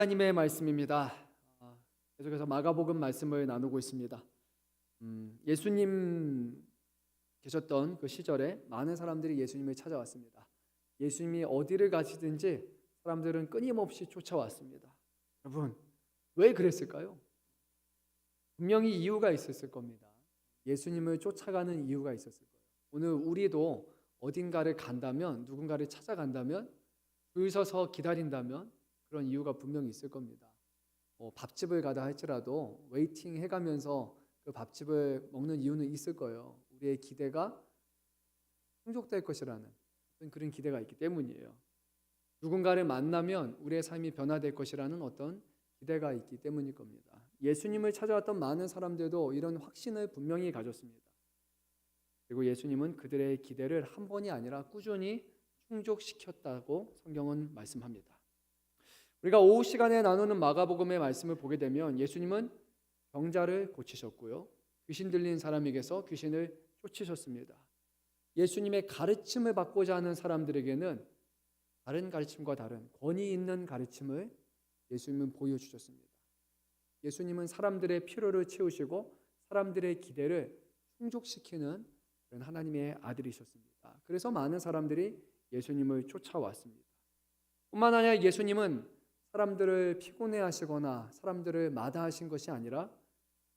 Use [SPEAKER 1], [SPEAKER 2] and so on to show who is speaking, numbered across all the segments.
[SPEAKER 1] 하나님의 말씀입니다. 계속해서 마가복음 말씀을 나누고 있습니다. 예수님 계셨던 그 시절에 많은 사람들이 예수님을 찾아왔습니다. 예수님이 어디를 가시든지 사람들은 끊임없이 쫓아왔습니다. 여러분, 왜 그랬을까요? 분명히 이유가 있었을 겁니다. 예수님을 쫓아가는 이유가 있었을 거예요. 오늘 우리도 어딘가를 간다면, 누군가를 찾아간다면, 줄 서서 기다린다면 그런 이유가 분명히 있을 겁니다. 밥집을 가다 할지라도 웨이팅 해가면서 그 밥집을 먹는 이유는 있을 거예요. 우리의 기대가 충족될 것이라는 그런 기대가 있기 때문이에요. 누군가를 만나면 우리의 삶이 변화될 것이라는 어떤 기대가 있기 때문일 겁니다. 예수님을 찾아왔던 많은 사람들도 이런 확신을 분명히 가졌습니다. 그리고 예수님은 그들의 기대를 한 번이 아니라 꾸준히 충족시켰다고 성경은 말씀합니다. 우리가 오후 시간에 나누는 마가복음의 말씀을 보게 되면 예수님은 병자를 고치셨고요, 귀신 들린 사람에게서 귀신을 쫓으셨습니다. 예수님의 가르침을 받고자 하는 사람들에게는 다른 가르침과 다른 권위 있는 가르침을 예수님은 보여주셨습니다. 예수님은 사람들의 필요를 채우시고 사람들의 기대를 충족시키는 그런 하나님의 아들이셨습니다. 그래서 많은 사람들이 예수님을 쫓아왔습니다. 뿐만 아니라 예수님은 사람들을 피곤해하시거나 사람들을 마다하신 것이 아니라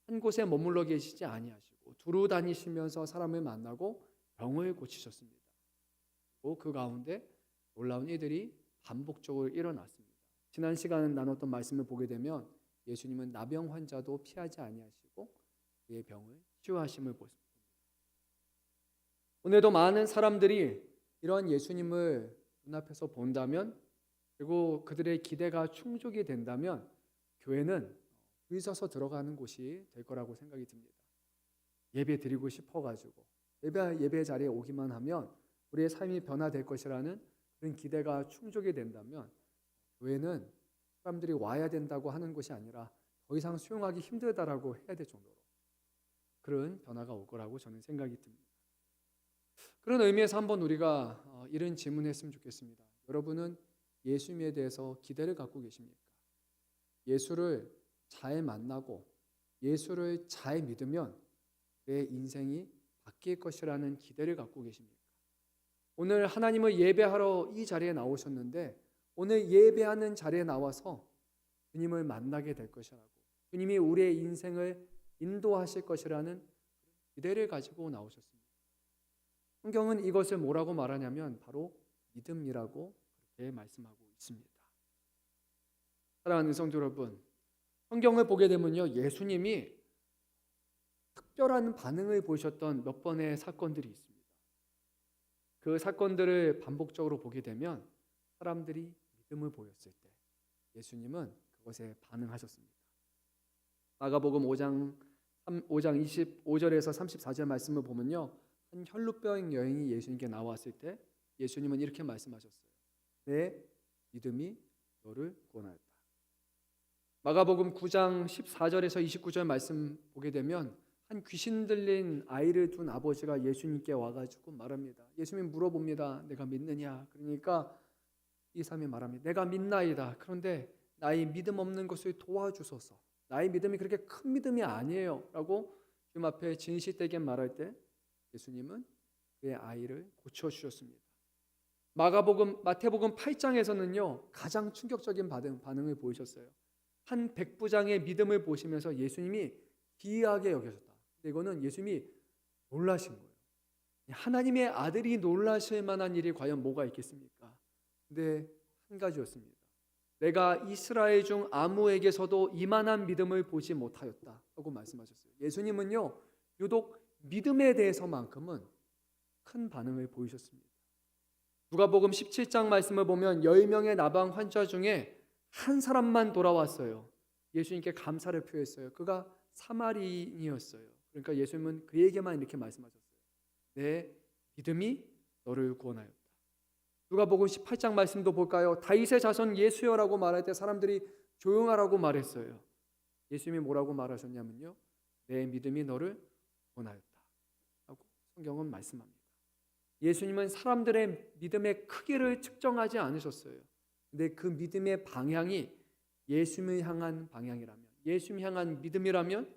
[SPEAKER 1] 한 곳에 머물러 계시지 아니하시고 두루 다니시면서 사람을 만나고 병을 고치셨습니다. 그리고 그 가운데 놀라운 일들이 반복적으로 일어났습니다. 지난 시간에 나눴던 말씀을 보게 되면 예수님은 나병 환자도 피하지 아니하시고 그의 병을 치유하심을 보십니다. 오늘도 많은 사람들이 이런 예수님을 눈앞에서 본다면, 그리고 그들의 기대가 충족이 된다면 교회는 줄 서서 들어가는 곳이 될 거라고 생각이 듭니다. 예배 드리고 싶어가지고 예배 자리에 오기만 하면 우리의 삶이 변화될 것이라는 그런 기대가 충족이 된다면 교회는 사람들이 와야 된다고 하는 것이 아니라 더 이상 수용하기 힘들다라고 해야 될 정도로 그런 변화가 올 거라고 저는 생각이 듭니다. 그런 의미에서 한번 우리가 이런 질문을 했으면 좋겠습니다. 여러분은 예수님에 대해서 기대를 갖고 계십니까? 예수를 잘 만나고 예수를 잘 믿으면 내 인생이 바뀔 것이라는 기대를 갖고 계십니까? 오늘 하나님을 예배하러 이 자리에 나오셨는데 오늘 예배하는 자리에 나와서 주님을 만나게 될 것이라고, 주님이 우리의 인생을 인도하실 것이라는 기대를 가지고 나오셨습니다. 성경은 이것을 뭐라고 말하냐면 바로 믿음이라고 그렇게 말씀하고 있습니다. 사랑하는 성도 여러분, 성경을 보게 되면요, 예수님이 특별한 반응을 보이셨던 몇 번의 사건들이 있습니다. 그 사건들을 반복적으로 보게 되면 사람들이 믿음을 보였을 때 예수님은 그것에 반응하셨습니다. 마가복음 5장 25절에서 34절 말씀을 보면요, 한 혈루병 여인이 예수님께 나왔을 때 예수님은 이렇게 말씀하셨어요. 내 믿음이 너를 구원하였다. 마가복음 9장 14절에서 29절 말씀 보게 되면 한 귀신 들린 아이를 둔 아버지가 예수님께 와가지고 말합니다. 예수님 물어봅니다. 내가 믿느냐? 그러니까 이 사람이 말합니다. 내가 믿나이다. 그런데 나의 믿음 없는 것을 도와주소서. 나의 믿음이 그렇게 큰 믿음이 아니에요 라고 주님 앞에 진실되게 말할 때 예수님은 그의 아이를 고쳐주셨습니다. 마태복음 8장에서는요 가장 충격적인 반응을 보이셨어요. 한 백부장의 믿음을 보시면서 예수님이 기이하게 여겨졌다. 근데 이거는 예수님이 놀라신 거예요. 하나님의 아들이 놀라실 만한 일이 과연 뭐가 있겠습니까? 근데 한 가지였습니다. 내가 이스라엘 중 아무에게서도 이만한 믿음을 보지 못하였다 하고 말씀하셨어요. 예수님은요 유독 믿음에 대해서만큼은 큰 반응을 보이셨습니다. 누가복음 17장 말씀을 보면 10명의 나방 환자 중에 한 사람만 돌아왔어요. 예수님께 감사를 표했어요. 그가 사마리인이었어요. 그러니까 예수님은 그에게만 이렇게 말씀하셨어요. 내 믿음이 너를 구원하였다. 누가복음 18장 말씀도 볼까요? 다윗의 자손 예수여라고 말할 때 사람들이 조용하라고 말했어요. 예수님이 뭐라고 말하셨냐면요, 내 믿음이 너를 구원하였다 라고 성경은 말씀합니다. 예수님은 사람들의 믿음의 크기를 측정하지 않으셨어요. 근데 그 믿음의 방향이 예수님을 향한 방향이라면, 예수님 향한 믿음이라면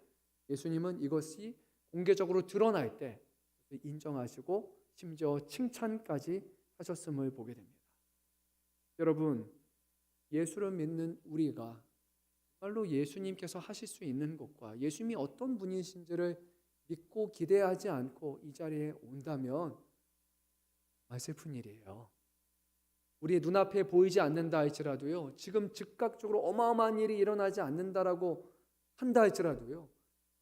[SPEAKER 1] 예수님은 이것이 공개적으로 드러날 때 인정하시고 심지어 칭찬까지 하셨음을 보게 됩니다. 여러분, 예수를 믿는 우리가 정말로 예수님께서 하실 수 있는 것과 예수님이 어떤 분이신지를 믿고 기대하지 않고 이 자리에 온다면 정말 슬픈 일이에요. 우리의 눈앞에 보이지 않는다 할지라도요, 지금 즉각적으로 어마어마한 일이 일어나지 않는다라고 한다 할지라도요,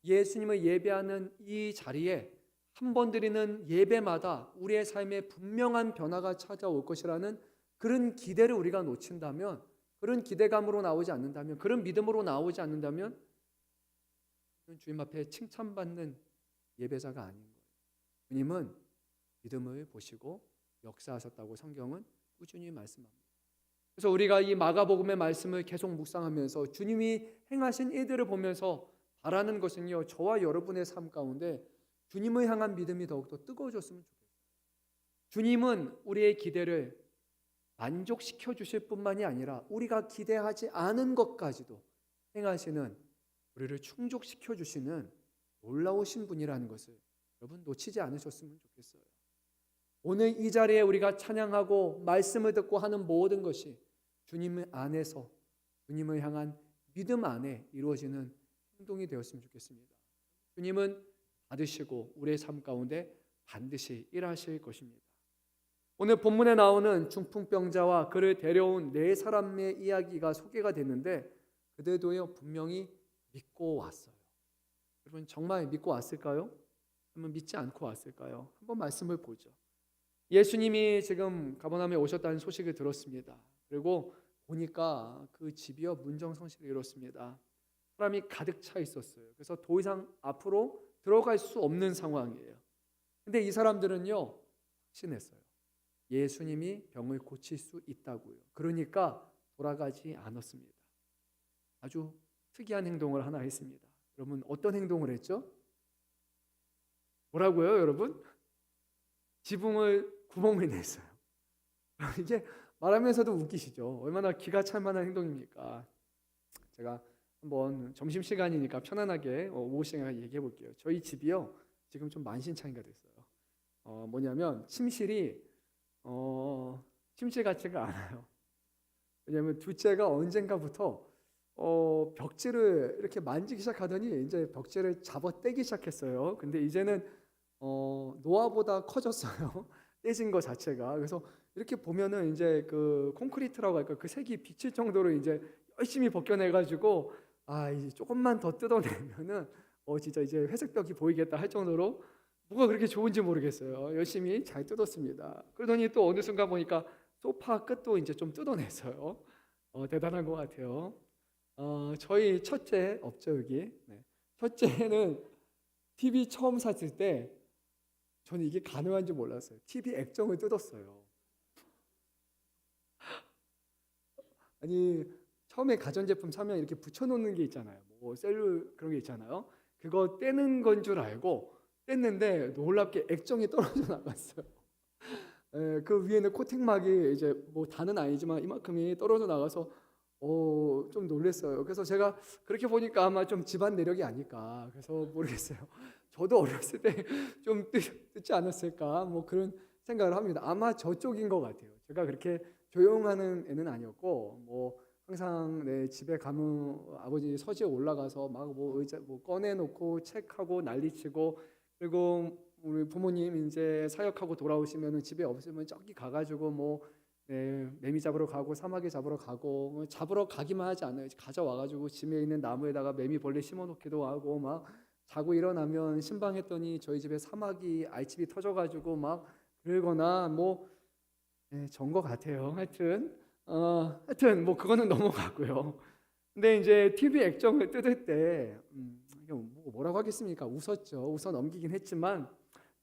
[SPEAKER 1] 예수님을 예배하는 이 자리에 한 번 드리는 예배마다 우리의 삶에 분명한 변화가 찾아올 것이라는 그런 기대를 우리가 놓친다면, 그런 기대감으로 나오지 않는다면, 그런 믿음으로 나오지 않는다면 주님 앞에 칭찬받는 예배자가 아닌 거예요. 주님은 믿음을 보시고 역사하셨다고 성경은 꾸준히 말씀합니다. 그래서 우리가 이 마가복음의 말씀을 계속 묵상하면서 주님이 행하신 일들을 보면서 바라는 것은요, 저와 여러분의 삶 가운데 주님을 향한 믿음이 더욱더 뜨거워졌으면 좋겠어요. 주님은 우리의 기대를 만족시켜 주실 뿐만이 아니라 우리가 기대하지 않은 것까지도 행하시는, 우리를 충족시켜 주시는 놀라우신 분이라는 것을 여러분 놓치지 않으셨으면 좋겠어요. 오늘 이 자리에 우리가 찬양하고 말씀을 듣고 하는 모든 것이 주님 안에서 주님을 향한 믿음 안에 이루어지는 행동이 되었으면 좋겠습니다. 주님은 받으시고 우리의 삶 가운데 반드시 일하실 것입니다. 오늘 본문에 나오는 중풍병자와 그를 데려온 네 사람의 이야기가 소개가 됐는데 그들도요 분명히 믿고 왔어요. 여러분 정말 믿고 왔을까요? 아니면 믿지 않고 왔을까요? 한번 말씀을 보죠. 예수님이 지금 가버나움에 오셨다는 소식을 들었습니다. 그리고 보니까 그 집이요 문정성시를 이뤘습니다. 사람이 가득 차 있었어요. 그래서 더 이상 앞으로 들어갈 수 없는 상황이에요. 근데 이 사람들은요 확신했어요. 예수님이 병을 고칠 수 있다고요. 그러니까 돌아가지 않았습니다. 아주 특이한 행동을 하나 했습니다. 여러분 어떤 행동을 했죠? 뭐라고요, 여러분? 지붕을 구멍을 냈어요. 이게 말하면서도 웃기시죠? 얼마나 기가 찰 만한 행동입니까? 제가 한번 점심시간이니까 편안하게 오후 시간에 얘기해 볼게요. 저희 집이요 지금 좀 만신창이가 됐어요. 뭐냐면 침실 같지가 않아요. 왜냐하면 둘째가 언젠가부터 벽지를 이렇게 만지기 시작하더니 이제 벽지를 잡아떼기 시작했어요. 근데 이제는 노화보다 커졌어요. 떼진 거 자체가. 그래서 이렇게 보면은 이제 그 콘크리트라고 할까 그 색이 비칠 정도로 이제 열심히 벗겨내가지고 이제 조금만 더 뜯어내면은 진짜 이제 회색벽이 보이겠다 할 정도로 뭐가 그렇게 좋은지 모르겠어요. 열심히 잘 뜯었습니다. 그러더니 또 어느 순간 보니까 소파 끝도 이제 좀 뜯어냈어요. 대단한 것 같아요. 저희 첫째 없죠 여기. 네. 첫째는 TV 처음 샀을 때 저는 이게 가능한지 몰랐어요. TV 액정을 뜯었어요. 아니 처음에 가전제품 사면 이렇게 붙여놓는 게 있잖아요. 뭐 셀룰 그런 게 있잖아요. 그거 떼는 건 줄 알고 뗐는데 놀랍게 액정이 떨어져 나갔어요. 그 위에는 코팅막이 이제 뭐 다는 아니지만 이만큼이 떨어져 나가서 좀 놀랐어요. 그래서 제가 그렇게 보니까 아마 좀 집안 내력이 아닐까. 그래서 모르겠어요. 저도 어렸을 때 좀 뜯지 않았을까 뭐 그런 생각을 합니다. 아마 저쪽인 것 같아요. 제가 그렇게 조용하는 애는 아니었고 뭐 항상 내 집에 가면 아버지 서재에 올라가서 막 뭐 의자 뭐 꺼내놓고 책하고 난리치고 그리고 우리 부모님 이제 사역하고 돌아오시면은 집에 없으면 저기 가가지고 뭐 매미 잡으러 가고 사마귀 잡으러 가고 뭐 잡으러 가기만 하지 않아요. 가져와가지고 집에 있는 나무에다가 매미 벌레 심어놓기도 하고 막 자고 일어나면 신방했더니 저희 집에 사마귀 알집이 터져가지고 막 그러거나 뭐 전거 같아요. 하여튼 뭐 그거는 넘어가고요. 근데 이제 TV 액정을 뜯을 때 뭐라고 하겠습니까? 웃었죠. 웃어 넘기긴 했지만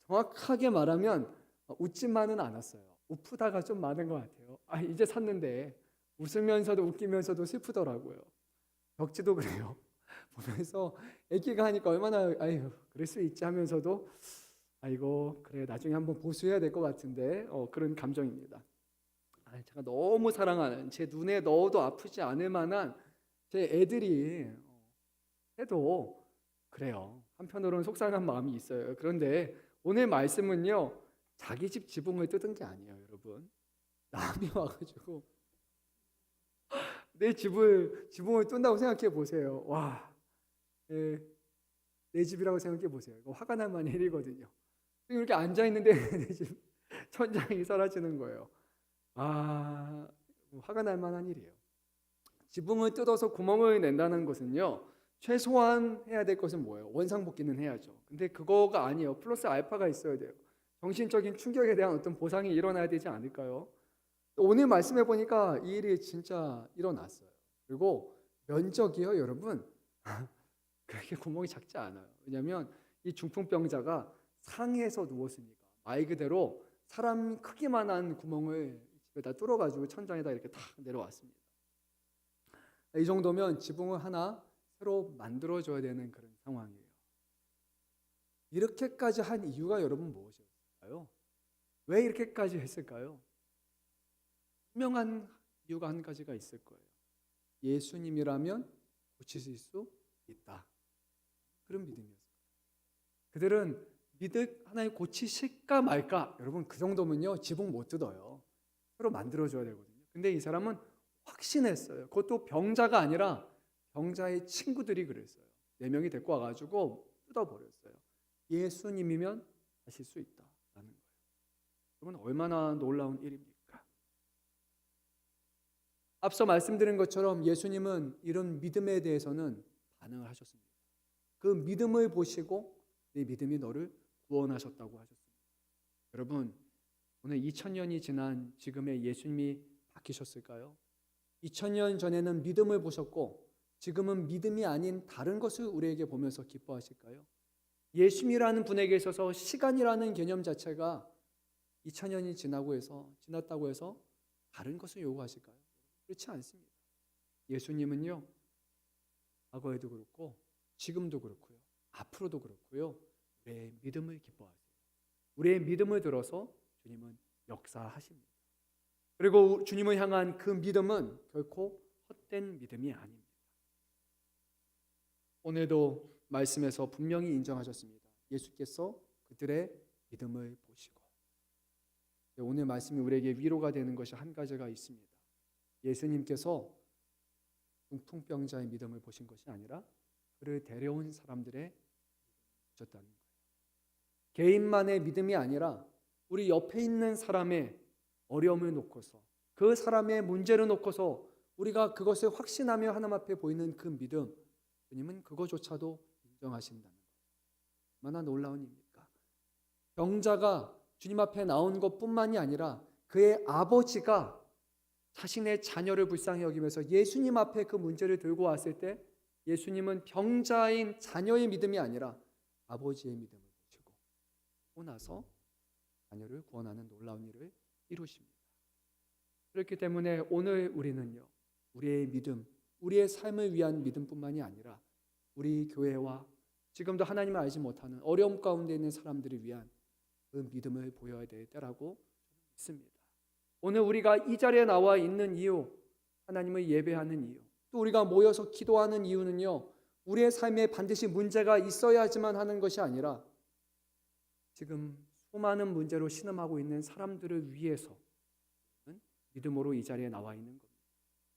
[SPEAKER 1] 정확하게 말하면 웃지만은 않았어요. 우프다가 좀 많은 것 같아요. 이제 샀는데 웃으면서도 웃기면서도 슬프더라고요. 벽지도 그래요. 보면서 애기가 하니까 얼마나 그럴 수 있지 하면서도 아이고 그래 나중에 한번 보수해야 될 것 같은데 그런 감정입니다. 제가 너무 사랑하는 제 눈에 넣어도 아프지 않을 만한 제 애들이 해도 그래요. 한편으로는 속상한 마음이 있어요. 그런데 오늘 말씀은요, 자기 집 지붕을 뜯은 게 아니에요, 여러분. 남이 와가지고 내 지붕을 뚫는다고 생각해 보세요. 와, 예, 내 집이라고 생각해 보세요. 이거 화가 날 만한 일이거든요. 이렇게 앉아 있는데 내 집 천장이 사라지는 거예요. 아, 화가 날 만한 일이에요. 지붕을 뜯어서 구멍을 낸다는 것은요, 최소한 해야 될 것은 뭐예요? 원상복귀는 해야죠. 근데 그거가 아니에요. 플러스 알파가 있어야 돼요. 정신적인 충격에 대한 어떤 보상이 일어나야 되지 않을까요? 오늘 말씀해 보니까 이 일이 진짜 일어났어요. 그리고 면적이요, 여러분. 그렇게 구멍이 작지 않아요. 왜냐하면 이 중풍병자가 상에서 누웠으니까 말 그대로 사람 크기만한 구멍을 집에다 뚫어가지고 천장에다 이렇게 탁 내려왔습니다. 이 정도면 지붕을 하나 새로 만들어줘야 되는 그런 상황이에요. 이렇게까지 한 이유가 여러분 무엇일까요? 왜 이렇게까지 했을까요? 분명한 이유가 한 가지가 있을 거예요. 예수님이라면 고치실 수 있다. 그런 믿음이었어요. 그들은 하나님 고치실까 말까? 여러분 그 정도면요 지붕 못 뜯어요. 새로 만들어줘야 되거든요. 근데 이 사람은 확신했어요. 그것도 병자가 아니라 병자의 친구들이 그랬어요. 4명이 데리고 와가지고 뜯어버렸어요. 예수님이면 하실 수 있다라는 거예요. 여러분 얼마나 놀라운 일입니까? 앞서 말씀드린 것처럼 예수님은 이런 믿음에 대해서는 반응을 하셨습니다. 그 믿음을 보시고 내 믿음이 너를 구원하셨다고 하셨습니다. 여러분 오늘 2000년이 지난 지금의 예수님이 바뀌셨을까요? 2000년 전에는 믿음을 보셨고 지금은 믿음이 아닌 다른 것을 우리에게 보면서 기뻐하실까요? 예수님이라는 분에게 있어서 시간이라는 개념 자체가 2000년이 지났다고 해서 다른 것을 요구하실까요? 그렇지 않습니다. 예수님은요 과거에도 그렇고 지금도 그렇고요 앞으로도 그렇고요 우리의 믿음을 기뻐하세요. 우리의 믿음을 들어서 주님은 역사하십니다. 그리고 주님을 향한 그 믿음은 결코 헛된 믿음이 아닙니다. 오늘도 말씀에서 분명히 인정하셨습니다. 예수께서 그들의 믿음을 보시고 오늘 말씀이 우리에게 위로가 되는 것이 한 가지가 있습니다. 예수님께서 중풍병자의 믿음을 보신 것이 아니라 그를 데려온 사람들의 믿음을 보셨다는 거예요. 개인만의 믿음이 아니라 우리 옆에 있는 사람의 어려움을 놓고서 그 사람의 문제를 놓고서 우리가 그것을 확신하며 하나님 앞에 보이는 그 믿음, 주님은 그거조차도 인정하신다는 거예요. 얼마나 놀라운 일입니까? 병자가 주님 앞에 나온 것뿐만이 아니라 그의 아버지가 자신의 자녀를 불쌍히 여기면서 예수님 앞에 그 문제를 들고 왔을 때 예수님은 병자인 자녀의 믿음이 아니라 아버지의 믿음을 보시고 그러고 나서 자녀를 구원하는 놀라운 일을 이루십니다. 그렇기 때문에 오늘 우리는요 우리의 믿음, 우리의 삶을 위한 믿음뿐만이 아니라 우리 교회와 지금도 하나님을 알지 못하는 어려움 가운데 있는 사람들을 위한 그 믿음을 보여야 될 때라고 믿습니다. 오늘 우리가 이 자리에 나와 있는 이유, 하나님을 예배하는 이유, 또 우리가 모여서 기도하는 이유는요 우리의 삶에 반드시 문제가 있어야지만 하는 것이 아니라 지금 수많은 문제로 신음하고 있는 사람들을 위해서 믿음으로 이 자리에 나와 있는 겁니다.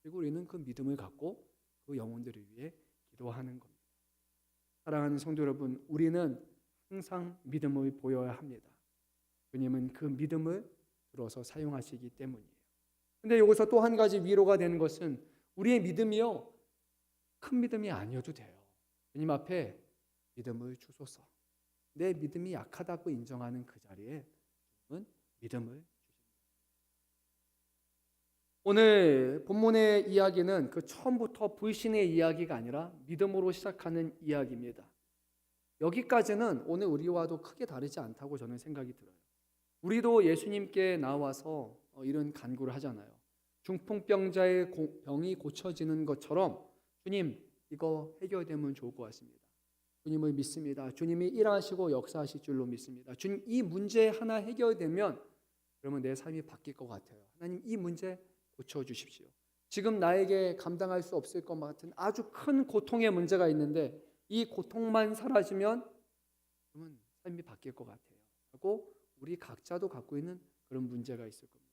[SPEAKER 1] 그리고 우리는 그 믿음을 갖고 그 영혼들을 위해 기도하는 겁니다. 사랑하는 성도 여러분, 우리는 항상 믿음을 보여야 합니다. 주님은 그 믿음을 들어서 사용하시기 때문이에요. 근데 여기서 또 한 가지 위로가 되는 것은 우리의 믿음이요 큰 믿음이 아니어도 돼요. 주님 앞에 믿음을 주소서. 내 믿음이 약하다고 인정하는 그 자리에 주님은 믿음을 주십니다. 오늘 본문의 이야기는 그 처음부터 불신의 이야기가 아니라 믿음으로 시작하는 이야기입니다. 여기까지는 오늘 우리와도 크게 다르지 않다고 저는 생각이 들어요. 우리도 예수님께 나와서 이런 간구를 하잖아요. 중풍병자의 병이 고쳐지는 것처럼 주님 이거 해결되면 좋을 것 같습니다. 주님을 믿습니다. 주님이 일하시고 역사하실 줄로 믿습니다. 주님 이 문제 하나 해결되면 그러면 내 삶이 바뀔 것 같아요. 하나님 이 문제 고쳐주십시오. 지금 나에게 감당할 수 없을 것 같은 아주 큰 고통의 문제가 있는데 이 고통만 사라지면 그러면 삶이 바뀔 것 같아요. 하고 우리 각자도 갖고 있는 그런 문제가 있을 겁니다.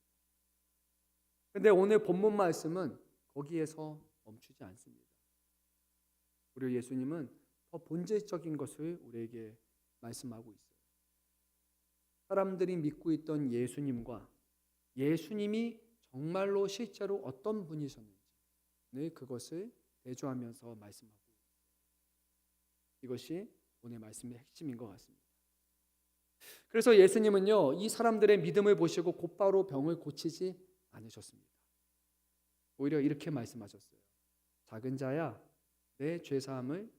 [SPEAKER 1] 근데 오늘 본문 말씀은 거기에서 멈추지 않습니다. 오히려 예수님은 더 본질적인 것을 우리에게 말씀하고 있어요. 사람들이 믿고 있던 예수님과 예수님이 정말로 실제로 어떤 분이셨는지 그것을 대조하면서 말씀하고 있어요. 이것이 오늘 말씀의 핵심인 것 같습니다. 그래서 예수님은요, 이 사람들의 믿음을 보시고 곧바로 병을 고치지 않으셨습니다. 오히려 이렇게 말씀하셨어요. 작은 자야, 내 죄사함을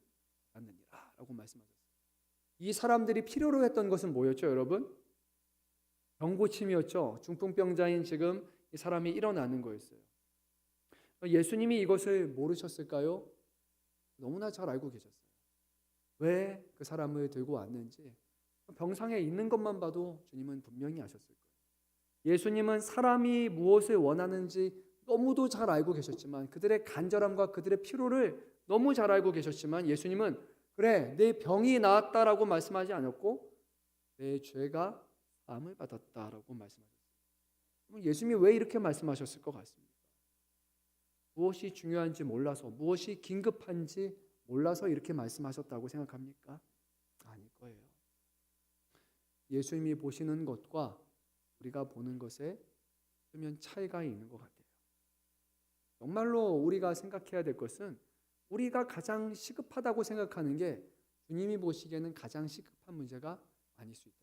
[SPEAKER 1] 받느니라 라고 말씀하셨어요. 이 사람들이 필요로 했던 것은 뭐였죠, 여러분? 병고침이었죠. 중풍병자인 지금 이 사람이 일어나는 거였어요. 예수님이 이것을 모르셨을까요? 너무나 잘 알고 계셨어요. 왜 그 사람을 들고 왔는지 병상에 있는 것만 봐도 주님은 분명히 아셨을 거예요. 예수님은 사람이 무엇을 원하는지 너무도 잘 알고 계셨지만 그들의 간절함과 그들의 필요를 너무 잘 알고 계셨지만 예수님은 그래 내 병이 나았다라고 말씀하지 않았고 내 죄가 사함을 받았다라고 말씀하셨어요. 예수님이 왜 이렇게 말씀하셨을 것 같습니까? 무엇이 중요한지 몰라서 무엇이 긴급한지 몰라서 이렇게 말씀하셨다고 생각합니까? 아닐 거예요. 예수님이 보시는 것과 우리가 보는 것에 수면 차이가 있는 것 같아요. 정말로 우리가 생각해야 될 것은 우리가 가장 시급하다고 생각하는 게 주님이 보시기에는 가장 시급한 문제가 아닐 수 있다.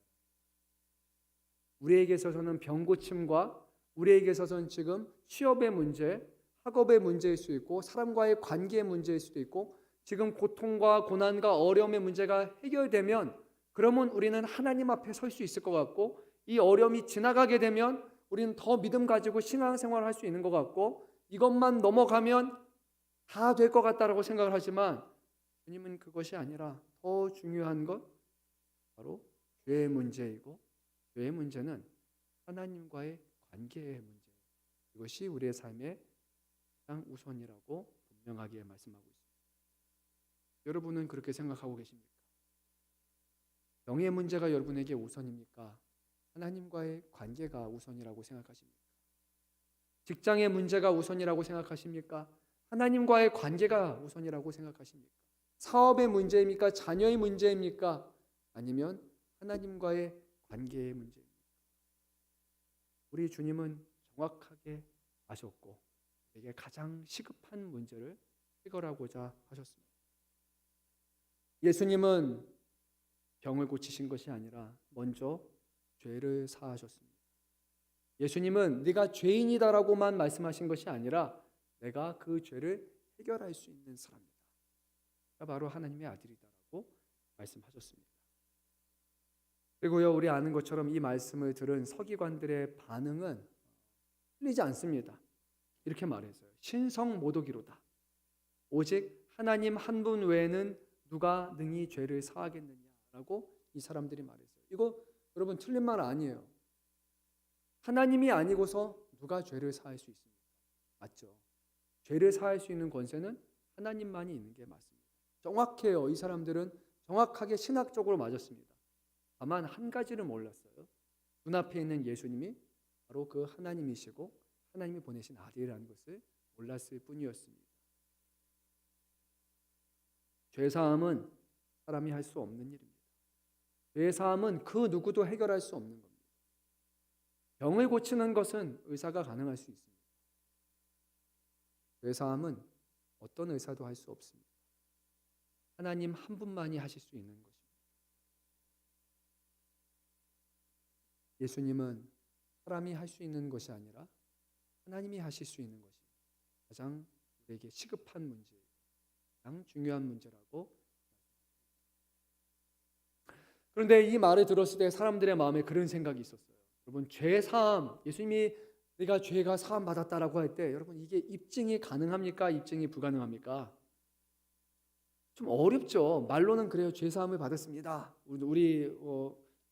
[SPEAKER 1] 우리에게 있어서는 병고침과 우리에게 있어서는 지금 취업의 문제, 학업의 문제일 수 있고 사람과의 관계의 문제일 수도 있고 지금 고통과 고난과 어려움의 문제가 해결되면 그러면 우리는 하나님 앞에 설 수 있을 것 같고 이 어려움이 지나가게 되면 우리는 더 믿음 가지고 신앙생활을 할 수 있는 것 같고 이것만 넘어가면 다 될 것 같다라고 생각을 하지만 주님은 그것이 아니라 더 중요한 것 바로 죄의 문제이고 죄의 문제는 하나님과의 관계의 문제 이것이 우리의 삶의 가장 우선이라고 분명하게 말씀하고 있습니다. 여러분은 그렇게 생각하고 계십니까? 병의 문제가 여러분에게 우선입니까? 하나님과의 관계가 우선이라고 생각하십니까? 직장의 문제가 우선이라고 생각하십니까? 하나님과의 관계가 우선이라고 생각하십니까? 사업의 문제입니까? 자녀의 문제입니까? 아니면 하나님과의 관계의 문제입니까? 우리 주님은 정확하게 아셨고 이게 가장 시급한 문제를 해결하고자 하셨습니다. 예수님은 병을 고치신 것이 아니라 먼저 죄를 사하셨습니다. 예수님은 네가 죄인이다라고만 말씀하신 것이 아니라 내가 그 죄를 해결할 수 있는 사람이다. 바로 하나님의 아들이다라고 말씀하셨습니다. 그리고요 우리 아는 것처럼 이 말씀을 들은 서기관들의 반응은 틀리지 않습니다. 이렇게 말했어요. 신성모독이로다. 오직 하나님 한 분 외에는 누가 능히 죄를 사하겠느냐라고 이 사람들이 말했어요. 이거 여러분 틀린 말 아니에요. 하나님이 아니고서 누가 죄를 사할 수 있습니까? 맞죠? 죄를 사할 수 있는 권세는 하나님만이 있는 게 맞습니다. 정확해요. 이 사람들은 정확하게 신학적으로 맞았습니다. 다만 한 가지를 몰랐어요. 눈앞에 있는 예수님이 바로 그 하나님이시고 하나님이 보내신 아들이라는 것을 몰랐을 뿐이었습니다. 죄사함은 사람이 할 수 없는 일입니다. 죄사함은 그 누구도 해결할 수 없는 겁니다. 병을 고치는 것은 의사가 가능할 수 있습니다. 죄사함은 어떤 의사도 할 수 없습니다. 하나님 한 분만이 하실 수 있는 것입니다. 예수님은 사람이 할 수 있는 것이 아니라 하나님이 하실 수 있는 것이 가장 우리에게 시급한 문제, 가장 중요한 문제라고. 그런데 이 말을 들었을 때 사람들의 마음에 그런 생각이 있었어요. 여러분 죄 사함, 예수님이 내가 죄가 사함 받았다라고 할 때 여러분 이게 입증이 가능합니까? 입증이 불가능합니까? 좀 어렵죠. 말로는 그래요. 죄 사함을 받았습니다. 우리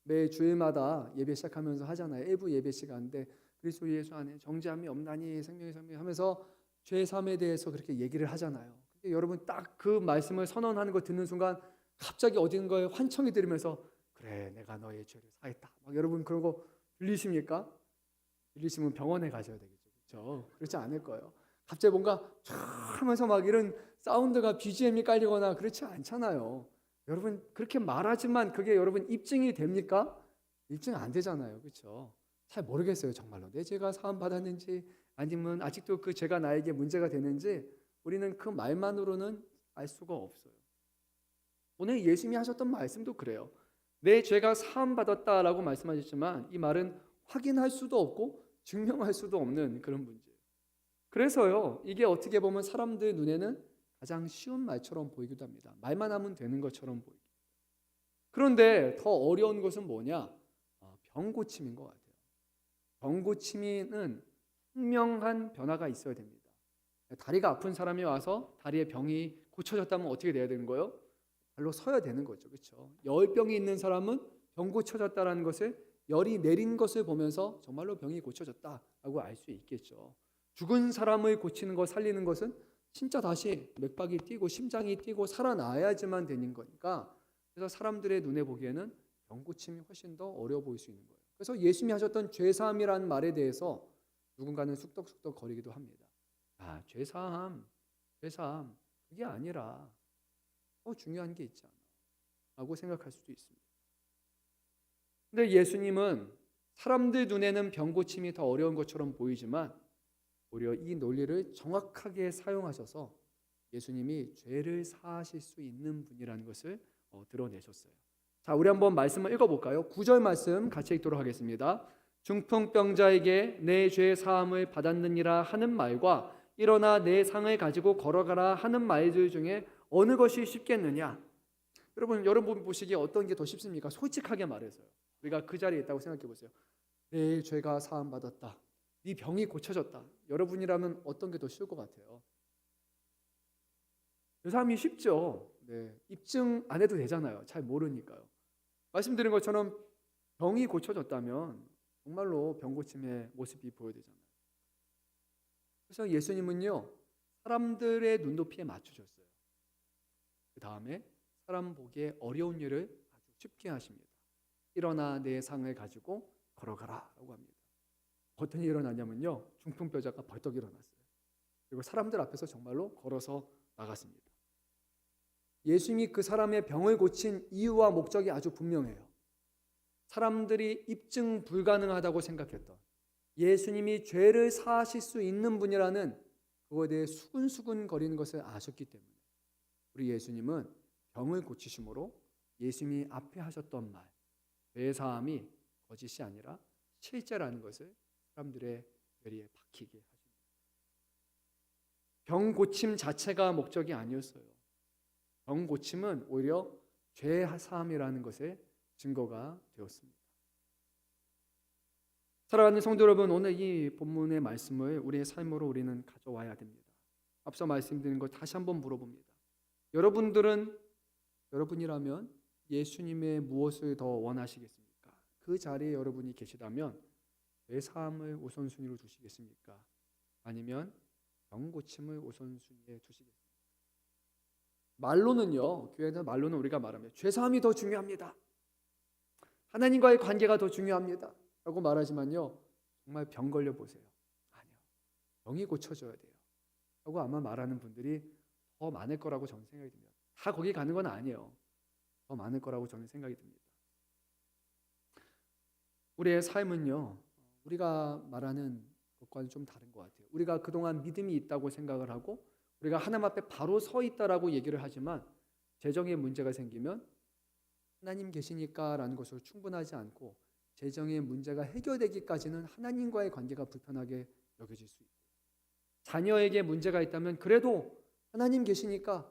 [SPEAKER 1] 매 주일마다 예배 시작하면서 하잖아요. 일부 예배 시간인데 그리스도 예수 안에 정죄함이 없나니 생명의 삶이 하면서 죄사함에 대해서 그렇게 얘기를 하잖아요. 근데 여러분 딱 그 말씀을 선언하는 거 듣는 순간 갑자기 어딘가에 환청이 들으면서 그래 내가 너의 죄를 사했다. 막 여러분 그런 거 들리십니까? 들리시면 병원에 가셔야 되겠죠. 그렇죠? 그렇지 않을 거예요. 갑자기 뭔가 촤 하면서 막 이런 사운드가 BGM이 깔리거나 그렇지 않잖아요. 여러분 그렇게 말하지만 그게 여러분 입증이 됩니까? 입증 안 되잖아요. 그렇죠? 잘 모르겠어요. 정말로 내 죄가 사함 받았는지 아니면 아직도 그 죄가 나에게 문제가 되는지 우리는 그 말만으로는 알 수가 없어요. 오늘 예수님이 하셨던 말씀도 그래요. 내 죄가 사함 받았다라고 말씀하셨지만 이 말은 확인할 수도 없고 증명할 수도 없는 그런 문제예요. 그래서요, 이게 어떻게 보면 사람들 눈에는 가장 쉬운 말처럼 보이기도 합니다. 말만 하면 되는 것처럼 보이기. 그런데 더 어려운 것은 뭐냐? 병 고침인 것 같아요. 병 고침에는 분명한 변화가 있어야 됩니다. 다리가 아픈 사람이 와서 다리에 병이 고쳐졌다면 어떻게 돼야 되는 거예요? 발로 서야 되는 거죠. 그렇죠? 열병이 있는 사람은 병 고쳐졌다라는 것을 열이 내린 것을 보면서 정말로 병이 고쳐졌다라고 알 수 있겠죠. 죽은 사람을 고치는 것, 살리는 것은 진짜 다시 맥박이 뛰고 심장이 뛰고 살아나야지만 되는 거니까 그래서 사람들의 눈에 보기에는 병 고침이 훨씬 더 어려워 보일 수 있는 거예요. 그래서 예수님이 하셨던 죄사함이라는 말에 대해서 누군가는 쑥덕쑥덕 거리기도 합니다. 죄사함 그게 아니라 더 중요한 게 있지 않나 라고 생각할 수도 있습니다. 근데 예수님은 사람들 눈에는 병 고침이 더 어려운 것처럼 보이지만 오히려 이 논리를 정확하게 사용하셔서 예수님이 죄를 사하실 수 있는 분이라는 것을 드러내셨어요. 자, 우리 한번 말씀을 읽어볼까요? 9절 말씀 같이 읽도록 하겠습니다. 중풍병자에게 내 죄 사함을 받았느니라 하는 말과 일어나 내 상을 가지고 걸어가라 하는 말들 중에 어느 것이 쉽겠느냐? 여러분 보시기에 어떤 게 더 쉽습니까? 솔직하게 말해서요. 우리가 그 자리에 있다고 생각해 보세요. 내 죄가 사함 받았다. 네 병이 고쳐졌다. 여러분이라면 어떤 게 더 쉬울 것 같아요? 죄사함이 쉽죠. 네, 입증 안 해도 되잖아요. 잘 모르니까요. 말씀드린 것처럼 병이 고쳐졌다면 정말로 병 고침의 모습이 보여되잖아요. 그래서 예수님은요 사람들의 눈높이에 맞추셨어요. 그 다음에 사람 보기에 어려운 일을 아주 쉽게 하십니다. 일어나 내 상을 가지고 걸어가라 라고 합니다. 어떤 일이 일어나냐면요 중풍병자가 벌떡 일어났어요. 그리고 사람들 앞에서 정말로 걸어서 나갔습니다. 예수님이 그 사람의 병을 고친 이유와 목적이 아주 분명해요. 사람들이 입증 불가능하다고 생각했던 예수님이 죄를 사하실 수 있는 분이라는 그거에 대해 수근수근 거리는 것을 아셨기 때문에 우리 예수님은 병을 고치심으로 예수님이 앞에 하셨던 말 죄 사함이 거짓이 아니라 실제라는 것을 사람들의 뇌리에 박히게 하십니다. 병 고침 자체가 목적이 아니었어요. 병 고침은 오히려 죄 사함이라는 것의 증거가 되었습니다. 사랑하는 성도 여러분, 오늘 이 본문의 말씀을 우리의 삶으로 우리는 가져와야 됩니다. 앞서 말씀드린 것 다시 한번 물어봅니다. 여러분이라면 예수님의 무엇을 더 원하시겠습니까? 그 자리에 여러분이 계시다면 죄 사함을 우선순위로 두시겠습니까? 아니면 병 고침을 우선순위에 두시겠습니까? 말로는요, 교회에서 말로는 우리가 말하면 죄 사함이 더 중요합니다. 하나님과의 관계가 더 중요합니다. 라고 말하지만요, 정말 병 걸려 보세요. 아니요, 병이 고쳐져야 돼요. 라고 아마 말하는 분들이 더 많을 거라고 저는 생각이 듭니다. 다 거기 가는 건 아니에요. 더 많을 거라고 저는 생각이 듭니다. 우리의 삶은요, 우리가 말하는 것과는 좀 다른 것 같아요. 우리가 그동안 믿음이 있다고 생각을 하고 우리가 하나님 앞에 바로 서 있다라고 얘기를 하지만 재정에 문제가 생기면 하나님 계시니까 라는 것으로 충분하지 않고 재정의 문제가 해결되기까지는 하나님과의 관계가 불편하게 여겨질 수 있고 자녀에게 문제가 있다면 그래도 하나님 계시니까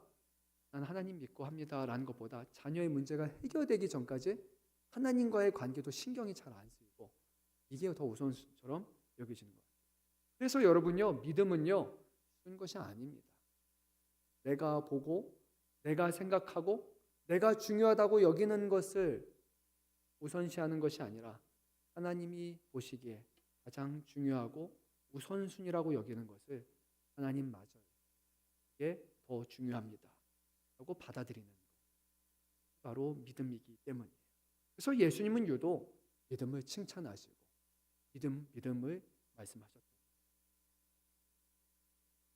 [SPEAKER 1] 난 하나님 믿고 합니다 라는 것보다 자녀의 문제가 해결되기 전까지 하나님과의 관계도 신경이 잘 안 쓰이고 이게 더 우선순위처럼 여겨지는 거예요. 그래서 여러분요, 믿음은요 쉬운 것이 아닙니다. 내가 보고 내가 생각하고 내가 중요하다고 여기는 것을 우선시하는 것이 아니라 하나님이 보시기에 가장 중요하고 우선순위라고 여기는 것을 하나님 맞아요. 이게 더 중요합니다. 라고 받아들이는 것. 바로 믿음이기 때문이에요. 그래서 예수님은 유독 믿음을 칭찬하시고 믿음을 말씀하셨다.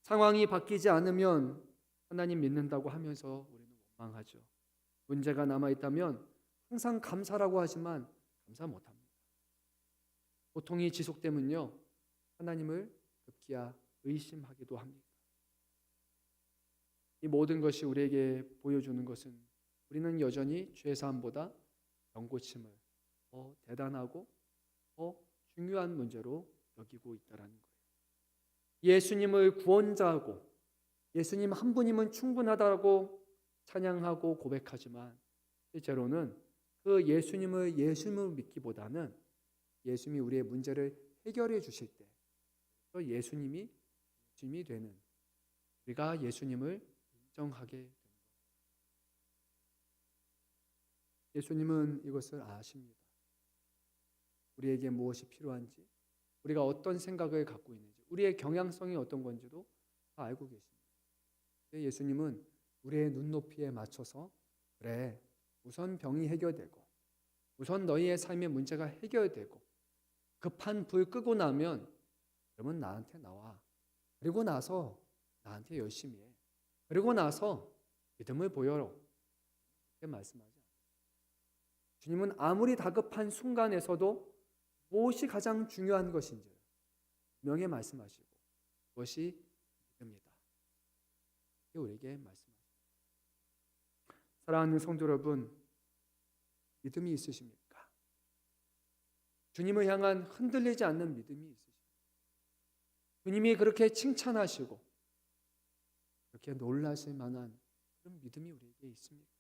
[SPEAKER 1] 상황이 바뀌지 않으면 하나님 믿는다고 하면서 우리는 원망하죠. 문제가 남아있다면 항상 감사라고 하지만 감사 못합니다. 고통이 지속되면요, 하나님을 급기야 의심하기도 합니다. 이 모든 것이 우리에게 보여주는 것은 우리는 여전히 죄사함보다 병고침을 더 대단하고 더 중요한 문제로 여기고 있다는 거예요. 예수님을 구원자하고 예수님 한 분이면 충분하다고 찬양하고 고백하지만 실제로는 그 예수님을 믿기보다는 예수님이 우리의 문제를 해결해 주실 때 예수님이 되는 우리가 예수님을 인정하게 됩니다. 예수님은 이것을 아십니다. 우리에게 무엇이 필요한지, 우리가 어떤 생각을 갖고 있는지, 우리의 경향성이 어떤 건지도 다 알고 계십니다. 예수님은 우리의 눈높이에 맞춰서 그래, 우선 병이 해결되고 우선 너희의 삶의 문제가 해결되고 급한 불 끄고 나면 그러면 나한테 나와. 그리고 나서 나한테 열심히 해. 그리고 나서 믿음을 보여라. 이렇게 말씀하지 않아요. 주님은 아무리 다급한 순간에서도 무엇이 가장 중요한 것인지 분명히 말씀하시고 그것이 믿음이다. 우리에게 말씀하십니다. 사랑하는 성도 여러분, 믿음이 있으십니까? 주님을 향한 흔들리지 않는 믿음이 있으십니까? 주님이 그렇게 칭찬하시고 그렇게 놀라실 만한 그런 믿음이 우리에게 있습니까?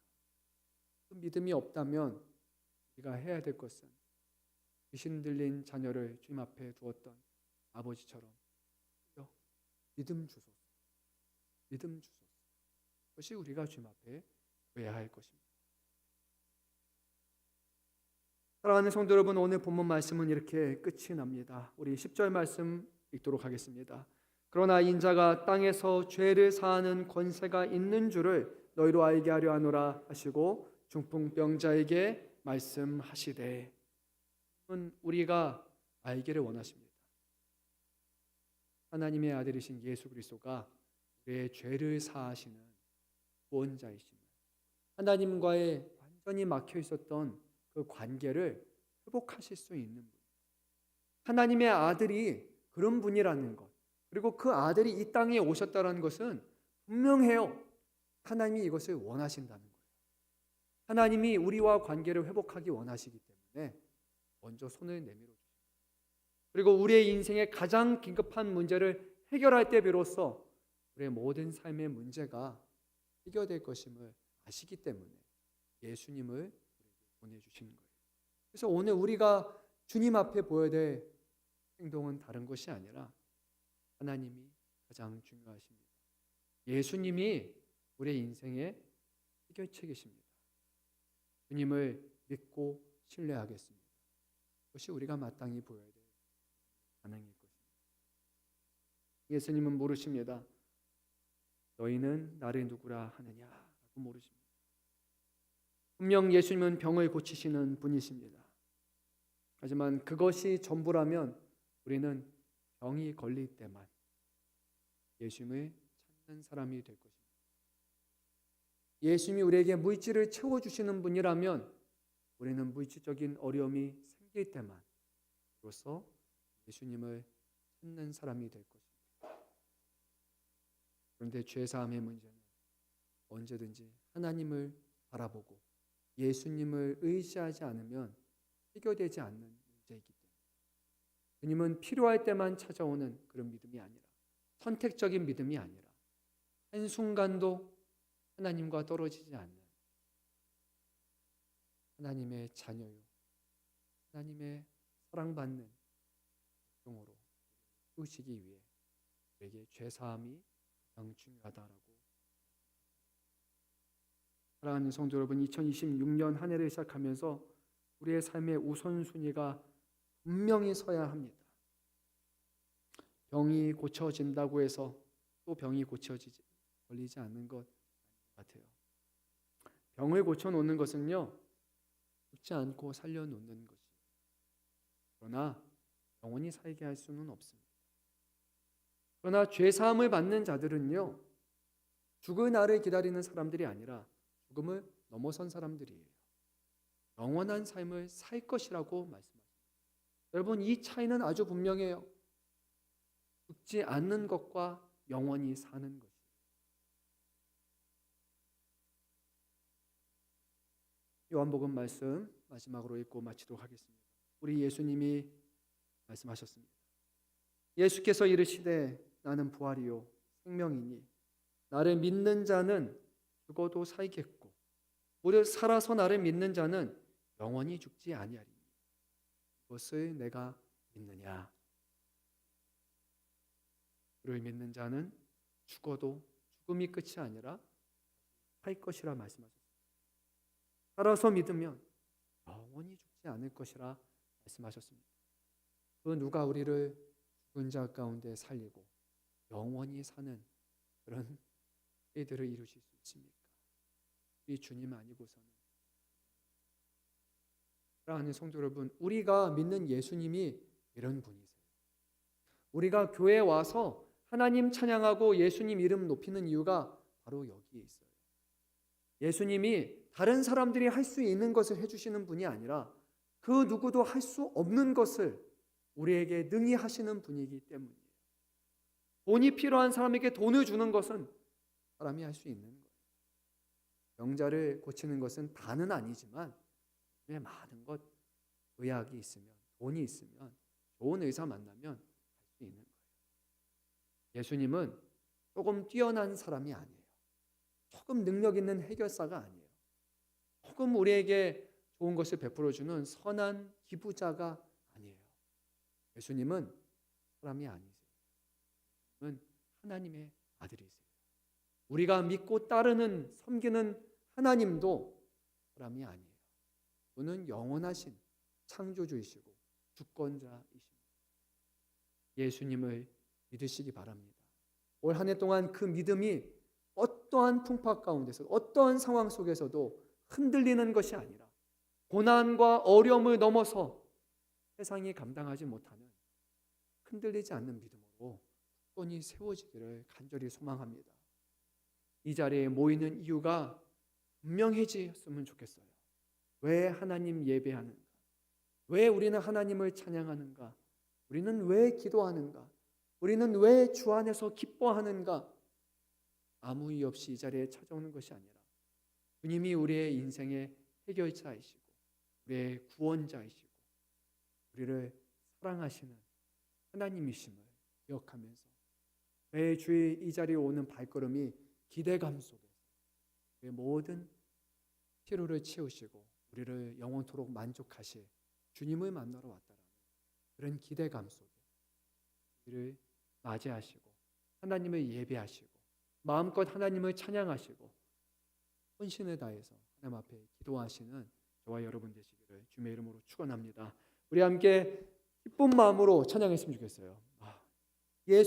[SPEAKER 1] 그 믿음이 없다면 우리가 해야 될 것은 귀신 들린 자녀를 주님 앞에 두었던 아버지처럼 믿음 주소서. 믿음 주소서. 그것이 우리가 주님 앞에 구해야 할 것입니다. 사랑하는 성도 여러분, 오늘 본문 말씀은 이렇게 끝이 납니다. 우리 10절 말씀 읽도록 하겠습니다. 그러나 인자가 땅에서 죄를 사하는 권세가 있는 줄을 너희로 알게 하려 하노라 하시고 중풍병자에게 말씀하시되, 우리가 알기를 원하십니다. 하나님의 아들이신 예수 그리스도가 우리의 죄를 사하시는 구원자이심을, 하나님과의 완전히 막혀 있었던 그 관계를 회복하실 수 있는 분, 하나님의 아들이 그런 분이라는 것, 그리고 그 아들이 이 땅에 오셨다는 것은 분명해요. 하나님이 이것을 원하신다는 거예요. 하나님이 우리와 관계를 회복하기 원하시기 때문에 먼저 손을 내밀어 주십니다. 그리고 우리의 인생의 가장 긴급한 문제를 해결할 때 비로소 우리의 모든 삶의 문제가 해결될 것임을 아시기 때문에 예수님을 보내주신 거예요. 그래서 오늘 우리가 주님 앞에 보여야 될 행동은 다른 것이 아니라 하나님이 가장 중요하십니다. 예수님이 우리의 인생의 해결책이십니다. 주님을 믿고 신뢰하겠습니다. 그것이 우리가 마땅히 보여야 될 반응일 것입니다. 예수님은 모르십니다. 너희는 나를 누구라 하느냐라고 모르십니다. 분명 예수님은 병을 고치시는 분이십니다. 하지만 그것이 전부라면 우리는 병이 걸릴 때만 예수님을 찾는 사람이 될 것입니다. 예수님이 우리에게 물질을 채워주시는 분이라면 우리는 물질적인 어려움이 생길 때만 로서 예수님을 찾는 사람이 될 것입니다. 그런데 죄사함의 문제는 언제든지 하나님을 바라보고 예수님을 의지하지 않으면 해결되지 않는 문제이기 때문에 주님은 필요할 때만 찾아오는 그런 믿음이 아니라, 선택적인 믿음이 아니라 한순간도 하나님과 떨어지지 않는 하나님의 자녀요, 하나님의 사랑받는 종으로 키우시기 위해 우리에게 죄사함이 가장 중요하다라고. 사랑하는 성도 여러분, 2026년 한 해를 시작하면서 우리의 삶의 우선순위가 분명히 서야 합니다. 병이 고쳐진다고 해서 또 병이 걸리지 않는 것 같아요. 병을 고쳐놓는 것은요, 죽지 않고 살려놓는 것이. 그러나 영원히 살게 할 수는 없습니다. 그러나 죄사함을 받는 자들은요, 죽을 날을 기다리는 사람들이 아니라 죽음을 넘어선 사람들이에요. 영원한 삶을 살 것이라고 말씀하십니다. 여러분, 이 차이는 아주 분명해요. 죽지 않는 것과 영원히 사는 것. 요한복음 말씀 마지막으로 읽고 마치도록 하겠습니다. 우리 예수님이 말씀하셨습니다. 예수께서 이르시되 나는 부활이요 생명이니 나를 믿는 자는 죽어도 살겠고 무릇 살아서 나를 믿는 자는 영원히 죽지 아니하리니 이것을 내가 믿느냐. 그를 믿는 자는 죽어도 죽음이 끝이 아니라 살 것이라 말씀하셨습니다. 살아서 믿으면 영원히 죽지 않을 것이라 말씀하셨습니다. 그 누가 우리를 죽은 자 가운데 살리고 영원히 사는 그런 일들을 이루실 수 있습니까? 우리 주님 아니고서는. 사랑하는 성도 여러분, 우리가 믿는 예수님이 이런 분이세요. 우리가 교회에 와서 하나님 찬양하고 예수님 이름 높이는 이유가 바로 여기에 있어요. 예수님이 다른 사람들이 할 수 있는 것을 해주시는 분이 아니라 그 누구도 할 수 없는 것을 우리에게 능히 하시는 분이기 때문이에요. 돈이 필요한 사람에게 돈을 주는 것은 사람이 할 수 있는 거예요. 병자를 고치는 것은 다는 아니지만 많은 것, 의학이 있으면, 돈이 있으면, 좋은 의사 만나면 할 수 있는 거예요. 예수님은 조금 뛰어난 사람이 아니에요. 조금 능력 있는 해결사가 아니에요. 조금 우리에게 좋은 것을 베풀어주는 선한 기부자가 아니에요. 예수님은 사람이 아니세요. 예수님은 하나님의 아들이세요. 우리가 믿고 따르는 섬기는 하나님도 사람이 아니에요. 그는 영원하신 창조주이시고 주권자이십니다. 예수님을 믿으시기 바랍니다. 올 한 해 동안 그 믿음이 어떠한 풍파 가운데서 어떠한 상황 속에서도 흔들리는 것이 아니라 고난과 어려움을 넘어서 세상이 감당하지 못하는 흔들리지 않는 믿음으로 굳건히 세워지기를 간절히 소망합니다. 이 자리에 모이는 이유가 분명해졌으면 좋겠어요. 왜 하나님 예배하는가? 왜 우리는 하나님을 찬양하는가? 우리는 왜 기도하는가? 우리는 왜 주 안에서 기뻐하는가? 아무 이유 없이 이 자리에 찾아오는 것이 아니라 주님이 우리의 인생의 해결자이시고 우리의 구원자이시고 우리를 사랑하시는 하나님이심을 기억하면서 매주일 이 자리에 오는 발걸음이 기대감 속에서 우리의 모든 피로를 채우시고 우리를 영원토록 만족하실 주님을 만나러 왔다라는 그런 기대감 속에 우리를 맞이하시고 하나님을 예배하시고 마음껏 하나님을 찬양하시고 헌신을 다해서 하나님 앞에 기도하시는 저와 여러분 되시기를 주님의 이름으로 축원합니다. 우리 함께 기쁜 마음으로 찬양했으면 좋겠어요. 예수